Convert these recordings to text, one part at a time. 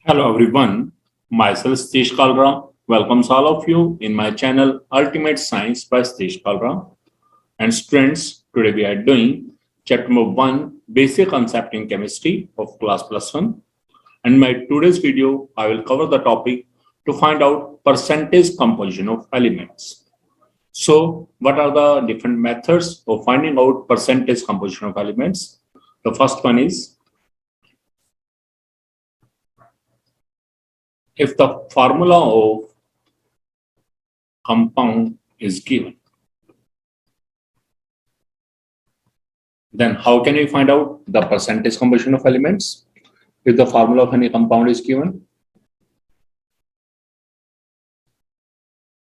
Hello everyone, myself Satish Kalra welcomes all of you in my channel Ultimate Science by Satish Kalra. And students, today we are doing chapter number 1 Basic Concept in Chemistry of class plus 1. And in my today's video, I will cover the topic to find out percentage composition of elements. So, what are the different methods of finding out percentage composition of elements? The first one is if the formula of compound is given, then how can we find out the percentage composition of elements if the formula of any compound is given?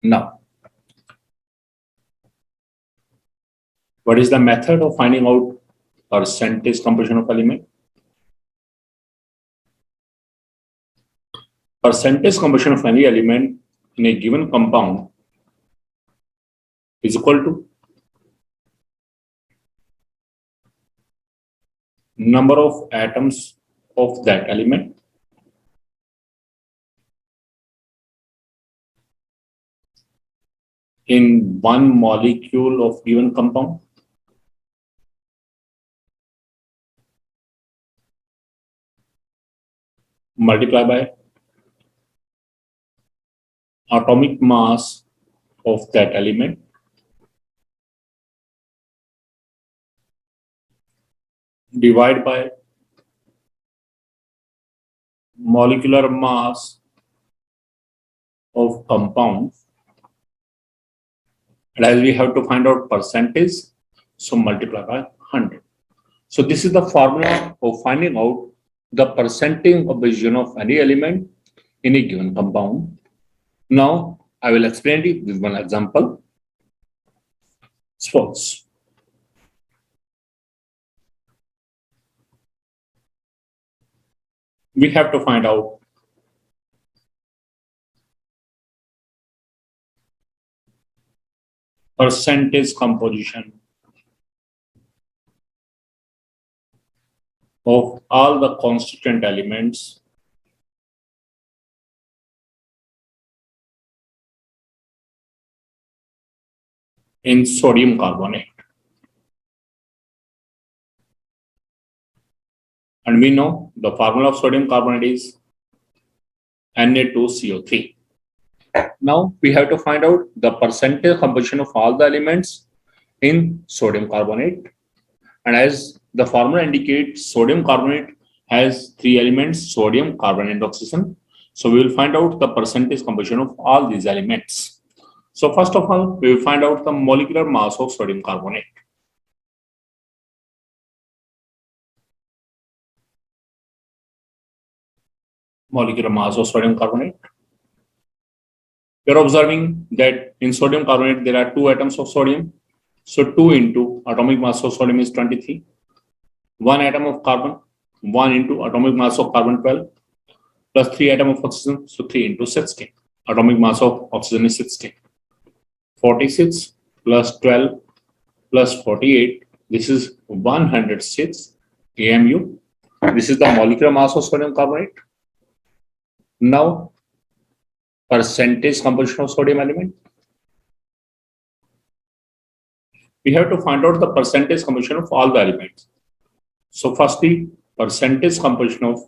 Now, what is the method of finding out percentage composition of element? Percentage composition of any element in a given compound is equal to number of atoms of that element in one molecule of given compound multiplied by atomic mass of that element divided by molecular mass of compound. And as we have to find out percentage, so multiply by 100. So this is the formula of finding out the percentage composition of any element in a given compound. Now I will explain it with one example. Suppose we have to find out percentage composition of all the constituent elements in sodium carbonate. And we know the formula of sodium carbonate is Na2CO3. Now we have to find out the percentage composition of all the elements in sodium carbonate. And as the formula indicates, sodium carbonate has three elements, sodium, carbon, and oxygen. So we will find out the percentage composition of all these elements. So first of all, we will find out the molecular mass of sodium carbonate. Molecular mass of sodium carbonate. We are observing that in sodium carbonate, there are two atoms of sodium. So 2 into atomic mass of sodium is 23. 1 atom of carbon, 1 into atomic mass of carbon 12, plus 3 atom of oxygen, so 3 into 16. Atomic mass of oxygen is 16. 46 plus 12 plus 48, this is 106 AMU. This is the molecular mass of sodium carbonate. Now, percentage composition of sodium element. We have to find out the percentage composition of all the elements. So firstly, percentage composition of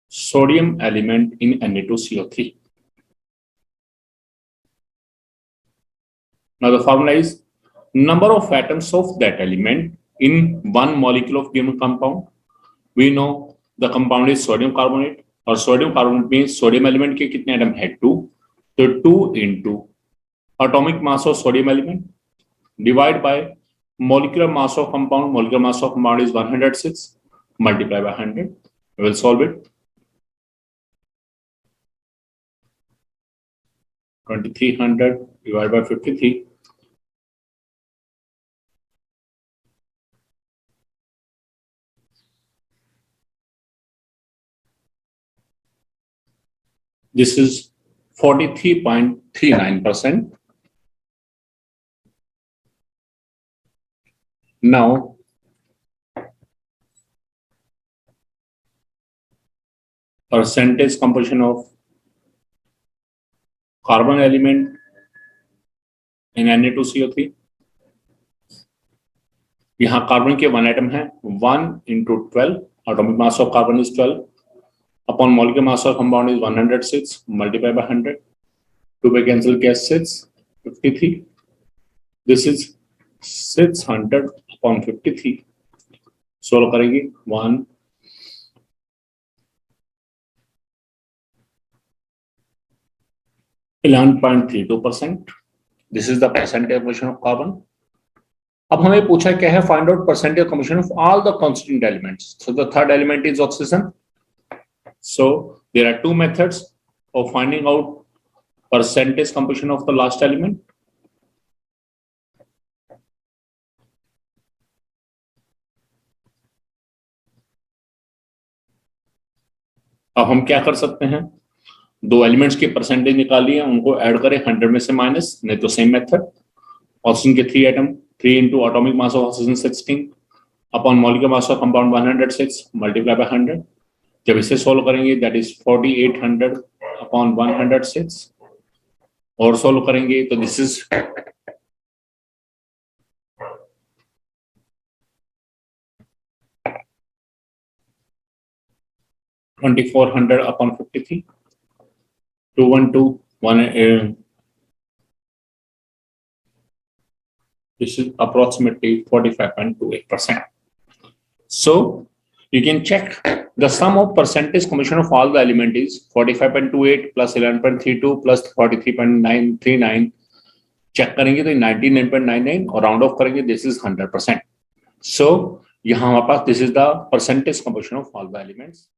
sodium element in Na2CO3. Now the formula is number of atoms of that element in one molecule of given compound. We know the compound is sodium carbonate, और sodium carbonate means sodium element के कितने atom है 2, तो 2 into atomic mass of sodium element divided by molecular mass of compound. Molecular mass of compound is 106 multiplied by 100. We will solve it. 2300 divided by 53. This is 43.39%. Now, percentage composition of carbon element in Na2CO3. यहाँ carbon के 1 atom है, 1 into 12, atomic mass of carbon is 12, upon molecular mass of compound is 106, multiplied by 100, 2 by cancel gets 6, 53. This is 600 upon 53. Solve करेंगे 1 11.32%. This is the percentage composition of carbon. अब हमें पूछा क्या है, find out percentage composition of all the constituent elements. So the third element is oxygen. So there are two methods of finding out percentage composition of the last element. अब हम क्या कर सकते हैं, दो एलिमेंट्स के परसेंटेज निकालिए, उनको ऐड करें 100 में से माइनस, नहीं तो सेम मेथड. ऑक्सीजन के 3 atom, 3 into atomic mass of oxygen 16 upon molecular mass of compound 106 multiply by 100. जब इसे सोल्व करेंगे that is 4800 upon 106 और सोल्व करेंगे तो this is 2400 upon 53, 212, this is approximately 45.28%. So you can check the sum of percentage composition of all the element is 45.28 plus 11.32 plus 43.939. Check करेंगे तो 99.99 और round off करेंगे दिस इज 100%. सो यहाँ हमारे पास this is the percentage composition of all the elements.